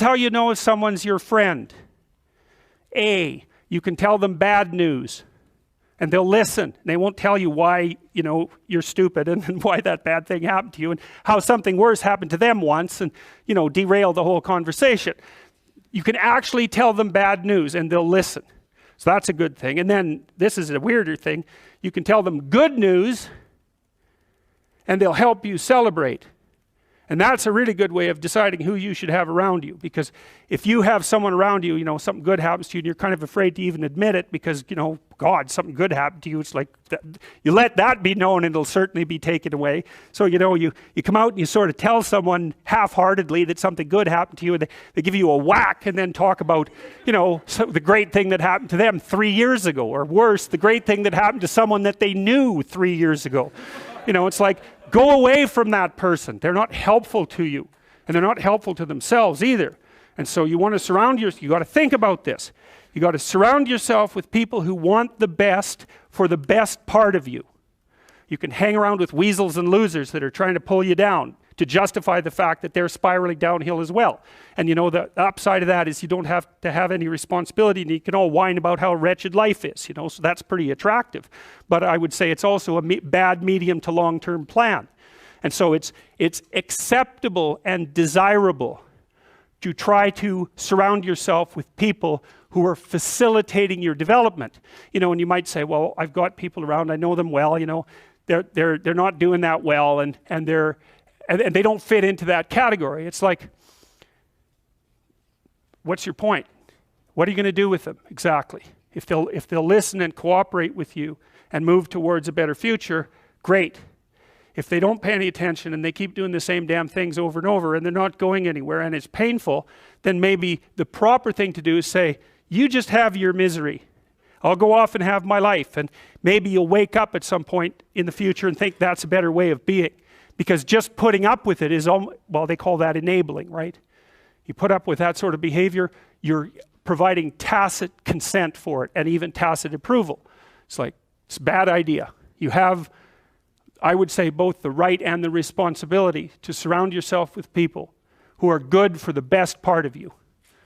how you know if someone's your friend. A, you can tell them bad news and they'll listen. They won't tell you why, you know, you're stupid and why that bad thing happened to you and how something worse happened to them once and, you know, derail the whole conversation. You can actually tell them bad news and they'll listen. So that's a good thing. And then this is a weirder thing. You can tell them good news and they'll help you celebrate. And that's a really good way of deciding who you should have around you. Because if you have someone around you, you know, something good happens to you and you're kind of afraid to even admit it because, you know, God, something good happened to you. It's like, you let that be known and it'll certainly be taken away. So, you know, you come out and you sort of tell someone half-heartedly that something good happened to you and they give you a whack and then talk about, you know, the great thing that happened to them 3 years ago. Or worse, the great thing that happened to someone that they knew 3 years ago. You know, it's like, go away from that person. They're not helpful to you. And they're not helpful to themselves either. And so you want to surround yourself, you got to think about this. You got to surround yourself with people who want the best for the best part of you. You can hang around with weasels and losers that are trying to pull you down to justify the fact that they're spiraling downhill as well. And you know, the upside of that is you don't have to have any responsibility and you can all whine about how wretched life is, you know, so that's pretty attractive. But I would say it's also a bad medium to long-term plan. And so it's acceptable and desirable to try to surround yourself with people who are facilitating your development. You know, and you might say, well, I've got people around, I know them well, you know, they're not doing that well and they don't fit into that category. It's like, what's your point? What are you going to do with them exactly? If they'll listen and cooperate with you and move towards a better future, great. If they don't pay any attention and they keep doing the same damn things over and over and they're not going anywhere and it's painful, then maybe the proper thing to do is say, you just have your misery. I'll go off and have my life. And maybe you'll wake up at some point in the future and think that's a better way of being. Because just putting up with it is, well, they call that enabling, right? You put up with that sort of behavior, you're providing tacit consent for it and even tacit approval. It's like, it's a bad idea. You have, I would say, both the right and the responsibility to surround yourself with people who are good for the best part of you.